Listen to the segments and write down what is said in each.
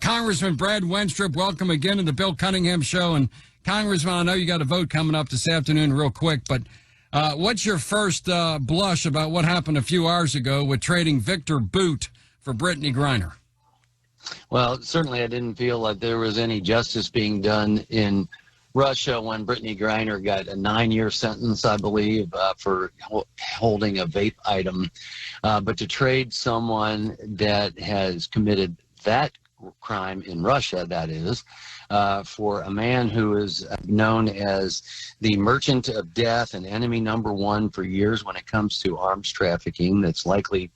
Congressman Brad Wenstrup, welcome again to the Bill Cunningham Show. And Congressman, I know you got a vote coming up this afternoon real quick, but what's your first blush about what happened a few hours ago with trading Victor Boot for Brittany Griner? Well, certainly I didn't feel like there was any justice being done in Russia when Brittany Griner got a 9-year sentence, I believe, for holding a vape item. But to trade someone that has committed that crime in Russia, that is, for a man who is known as the merchant of death and enemy number one for years when it comes to arms trafficking, that's likely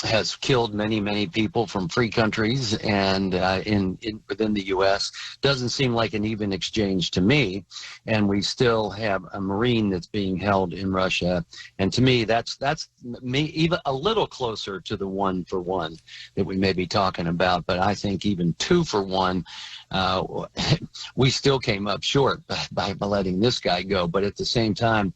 has killed many people from free countries and within the U.S. Doesn't seem like an even exchange to me. And we still have a Marine that's being held in Russia. And to me, that's me even a little closer to the 1-for-1 that we may be talking about. But I think even 2-for-1, we still came up short by letting this guy go. But at the same time,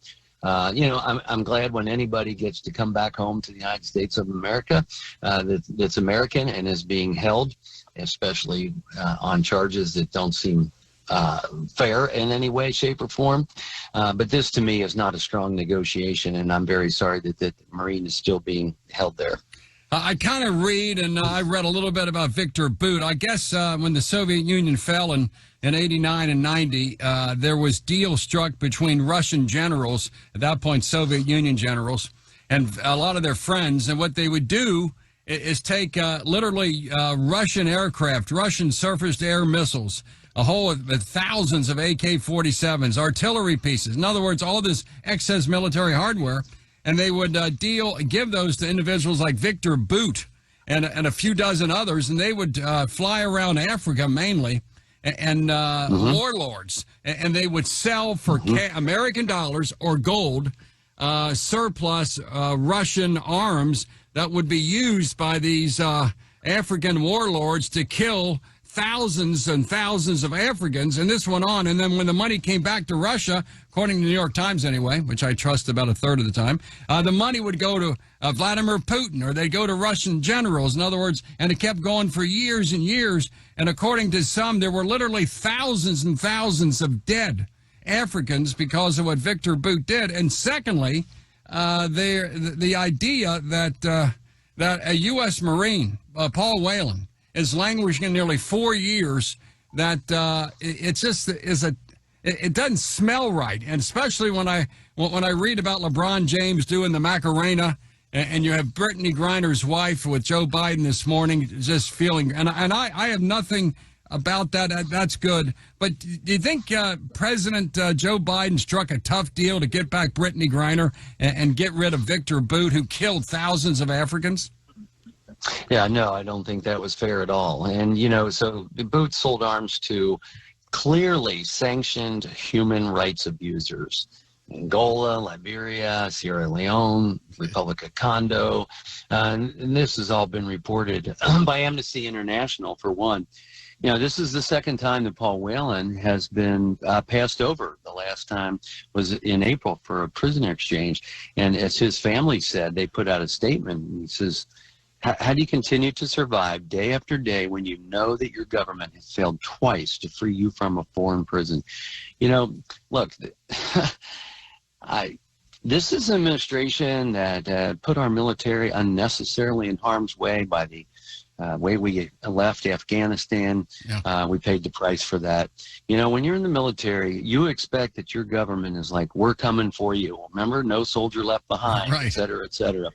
I'm glad when anybody gets to come back home to the United States of America that's American and is being held, especially on charges that don't seem fair in any way, shape, or form. But this, to me, is not a strong negotiation, and I'm very sorry that the Marine is still being held there. I kind of read, and I read a little bit about Victor Boot. I guess when the Soviet Union fell in 89 and 90, there was deal struck between Russian generals, at that point Soviet Union generals, and a lot of their friends. And what they would do is take literally Russian aircraft, Russian surface-to-air missiles, a whole of thousands of AK-47s, artillery pieces. In other words, all this excess military hardware. And they would give those to individuals like Victor Boot and a few dozen others, and they would fly around Africa mainly, and warlords, and they would sell for American dollars or gold surplus Russian arms that would be used by these African warlords to kill thousands and thousands of Africans, and this went on. And then when the money came back to Russia, according to the New York Times anyway, which I trust about a third of the time, the money would go to Vladimir Putin, or they'd go to Russian generals. In other words, and it kept going for years and years. And according to some, there were literally thousands and thousands of dead Africans because of what Victor Boot did. And secondly, the idea that a U.S. Marine, Paul Whelan, is languishing nearly 4 years, that it just is it doesn't smell right. And especially when I read about LeBron James doing the Macarena, and you have Brittany Griner's wife with Joe Biden this morning just feeling, and I have nothing about that. That's good. But do you think President Joe Biden struck a tough deal to get back Brittany Griner and get rid of Victor Boot, who killed thousands of Africans? Yeah, no, I don't think that was fair at all. And, so the Boot sold arms to clearly sanctioned human rights abusers. Angola, Liberia, Sierra Leone, Republic of Congo. And this has all been reported by Amnesty International, for one. This is the second time that Paul Whelan has been passed over. The last time was in April for a prisoner exchange. And as his family said, they put out a statement. And he says, how do you continue to survive day after day when you know that your government has failed twice to free you from a foreign prison? Look, this is an administration that put our military unnecessarily in harm's way by the way we left Afghanistan. Yeah. We paid the price for that. When you're in the military, you expect that your government is like, we're coming for you. Remember, no soldier left behind, right, et cetera, et cetera.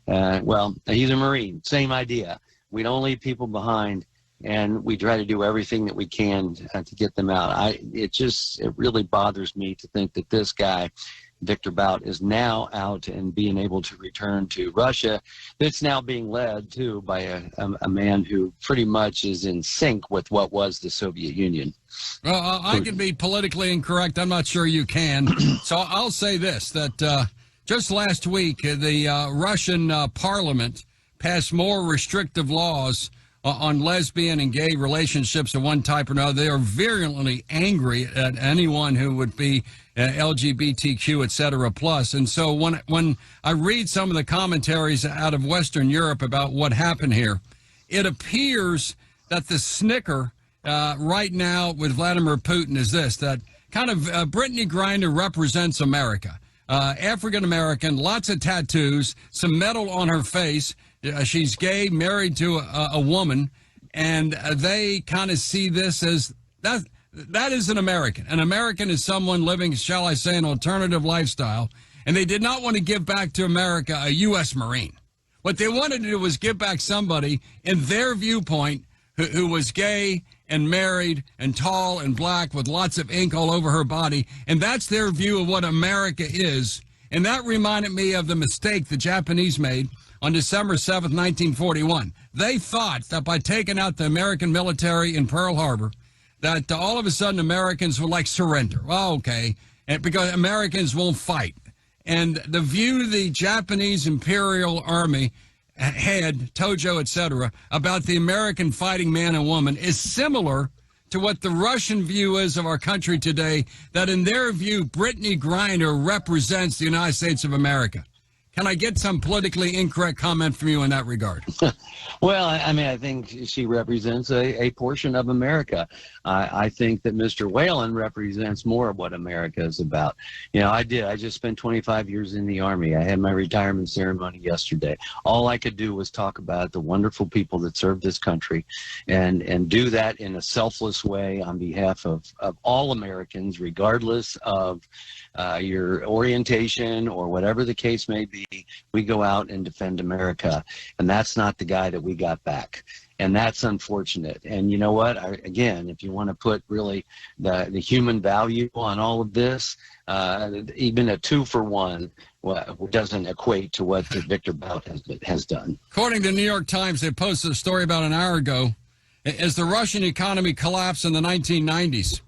Yeah. Well, he's a Marine. Same idea. We don't leave people behind, and we try to do everything that we can to get them out. It really bothers me to think that this guy, Victor Bout, is now out and being able to return to Russia. That's now being led, too, by a man who pretty much is in sync with what was the Soviet Union. Well, I can be politically incorrect. I'm not sure you can. So I'll say this, that just last week, the Russian parliament passed more restrictive laws on lesbian and gay relationships of one type or another. They are virulently angry at anyone who would be LGBTQ, et cetera, plus. And so when I read some of the commentaries out of Western Europe about what happened here, it appears that the snicker right now with Vladimir Putin is this, that kind of Brittany Griner represents America. African American, lots of tattoos, some metal on her face. She's gay, married to a woman, and they kind of see this as that is an American. An American is someone living, shall I say, an alternative lifestyle, and they did not want to give back to America a U.S. Marine. What they wanted to do was give back somebody, in their viewpoint, who was gay and married and tall and black with lots of ink all over her body, and that's their view of what America is. And that reminded me of the mistake the Japanese made on December 7th, 1941. They thought that by taking out the American military in Pearl Harbor, that all of a sudden Americans would surrender. Well, okay, and because Americans won't fight. And the view the Japanese Imperial Army had, Tojo, etc., about the American fighting man and woman is similar to what the Russian view is of our country today, that in their view, Brittany Griner represents the United States of America. Can I get some politically incorrect comment from you in that regard? Well, I mean, I think she represents a portion of America. I think that Mr. Whalen represents more of what America is about. You know, I just spent 25 years in the Army. I had my retirement ceremony yesterday. All I could do was talk about the wonderful people that serve this country and do that in a selfless way on behalf of all Americans, regardless of your orientation or whatever the case may be. We go out and defend America, and that's not the guy that we got back, and that's unfortunate. And you know what, again, if you want to put really the human value on all of this, even a 2-for-1 doesn't equate to what Victor Bout has done. According to the New York Times, they posted a story about an hour ago, as the Russian economy collapsed in the 1990s.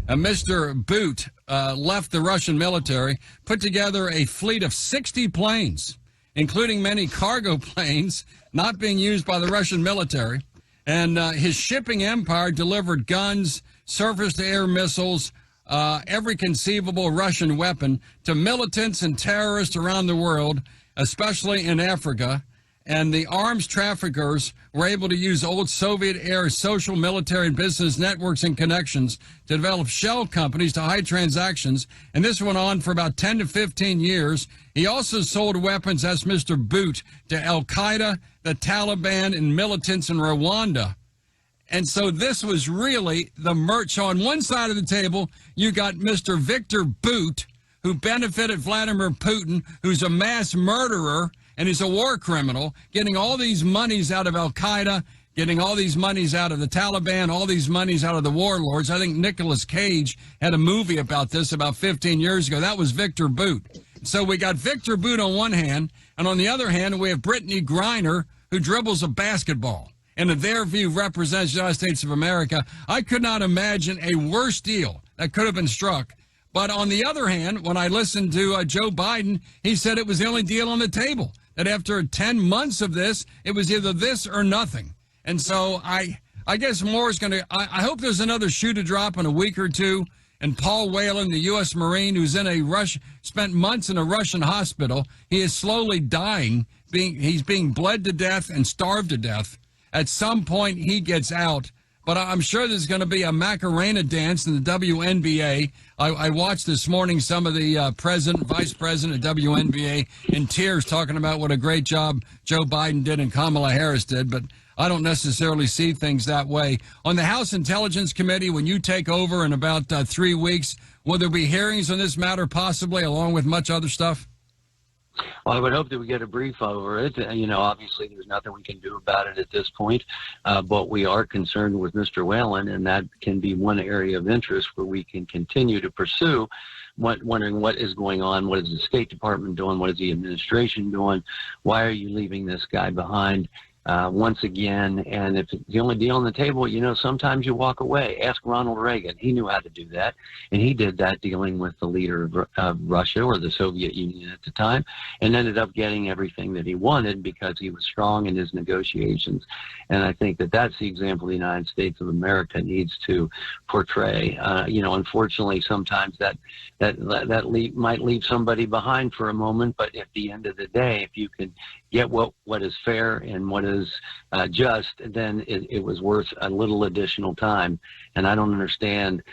Mr. Boot left the Russian military, put together a fleet of 60 planes, including many cargo planes not being used by the Russian military. And his shipping empire delivered guns, surface-to-air missiles, every conceivable Russian weapon to militants and terrorists around the world, especially in Africa. And the arms traffickers were able to use old Soviet-era social, military, and business networks and connections to develop shell companies to hide transactions. And this went on for about 10 to 15 years. He also sold weapons, as Mr. Boot, to al-Qaeda, the Taliban, and militants in Rwanda. And so this was really the merch. So on one side of the table, you got Mr. Victor Boot, who benefited Vladimir Putin, who's a mass murderer, and he's a war criminal, getting all these monies out of al-Qaeda, getting all these monies out of the Taliban, all these monies out of the warlords. I think Nicolas Cage had a movie about this about 15 years ago. That was Victor Boot. So we got Victor Boot on one hand, and on the other hand, we have Brittany Griner, who dribbles a basketball, and in their view represents the United States of America. I could not imagine a worse deal that could have been struck. But on the other hand, when I listened to Joe Biden, he said it was the only deal on the table, that after 10 months of this, it was either this or nothing. And so I guess more is going to, I hope there's another shoe to drop in a week or two. And Paul Whalen, the U.S. Marine, who's spent months in a Russian hospital, he is slowly dying. He's being bled to death and starved to death. At some point, he gets out. But I'm sure there's going to be a Macarena dance in the WNBA. I watched this morning some of the vice president of WNBA in tears talking about what a great job Joe Biden did and Kamala Harris did. But I don't necessarily see things that way. On the House Intelligence Committee, when you take over in about 3 weeks, will there be hearings on this matter possibly, along with much other stuff? Well, I would hope that we get a brief over it. You know, obviously there's nothing we can do about it at this point, but we are concerned with Mr. Whalen, and that can be one area of interest where we can continue to pursue, wondering what is going on, what is the State Department doing, what is the administration doing, why are you leaving this guy behind? Once again, and if it's the only deal on the table, you know, sometimes you walk away. Ask Ronald Reagan. He knew how to do that, and he did that dealing with the leader of Russia, or the Soviet Union at the time, and ended up getting everything that he wanted because he was strong in his negotiations. And I think that that's the example the United States of America needs to portray. You know, unfortunately, sometimes that might leave somebody behind for a moment, but at the end of the day, if you can get what is fair and what is just, then it was worth a little additional time. And I don't understand.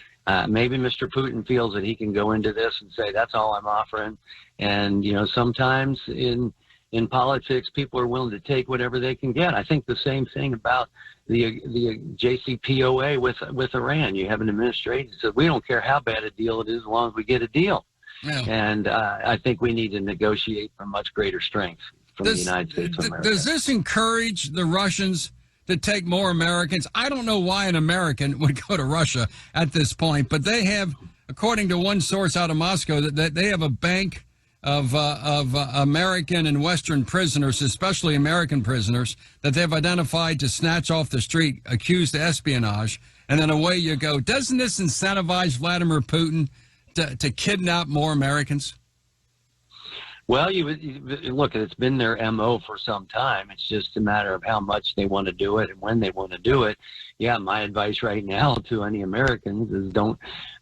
Maybe Mr. Putin feels that he can go into this and say, that's all I'm offering. And, sometimes in politics, people are willing to take whatever they can get. I think the same thing about the JCPOA with Iran. You have an administration that says, we don't care how bad a deal it is as long as we get a deal. Yeah. And I think we need to negotiate for much greater strength from the United States of America. Does this encourage the Russians to take more Americans? I don't know why an American would go to Russia at this point, but they have, according to one source out of Moscow, that they have a bank of American and Western prisoners, especially American prisoners, that they've identified to snatch off the street, accused of espionage, and then away you go. Doesn't this incentivize Vladimir Putin to kidnap more Americans? Well, look, it's been their MO for some time. It's just a matter of how much they want to do it and when they want to do it. Yeah, my advice right now to any Americans is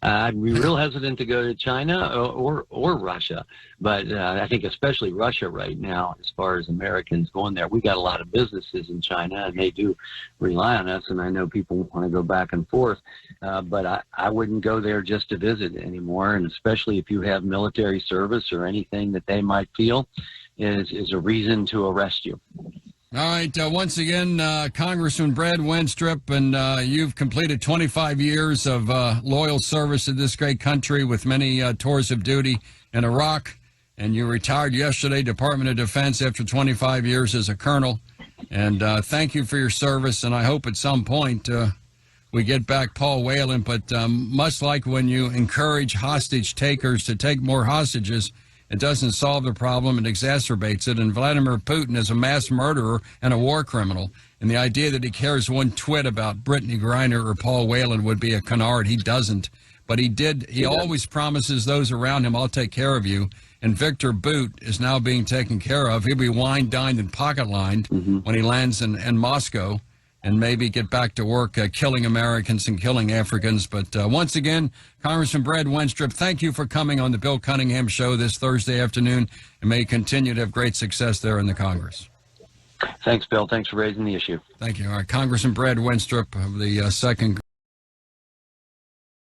I'd be real hesitant to go to China or Russia. But I think especially Russia right now, as far as Americans going there, we got a lot of businesses in China, and they do rely on us. And I know people want to go back and forth, but I wouldn't go there just to visit anymore. And especially if you have military service or anything that they might feel is a reason to arrest you. All right. Once again, Congressman Brad Wenstrup, and you've completed 25 years of loyal service to this great country with many tours of duty in Iraq. And you retired yesterday, Department of Defense, after 25 years as a colonel. And thank you for your service. And I hope at some point we get back Paul Whelan. But much like when you encourage hostage takers to take more hostages, it doesn't solve the problem, it exacerbates it. And Vladimir Putin is a mass murderer and a war criminal. And the idea that he cares one twit about Brittany Griner or Paul Whelan would be a canard. He doesn't. But he did. He always promises those around him, I'll take care of you. And Victor Bout is now being taken care of. He'll be wined, dined, and pocket-lined when he lands in Moscow, and maybe get back to work killing Americans and killing Africans. But once again, Congressman Brad Wenstrup, thank you for coming on the Bill Cunningham Show this Thursday afternoon, and may you continue to have great success there in the Congress. Thanks, Bill. Thanks for raising the issue. Thank you. All right, Congressman Brad Wenstrup of the 2nd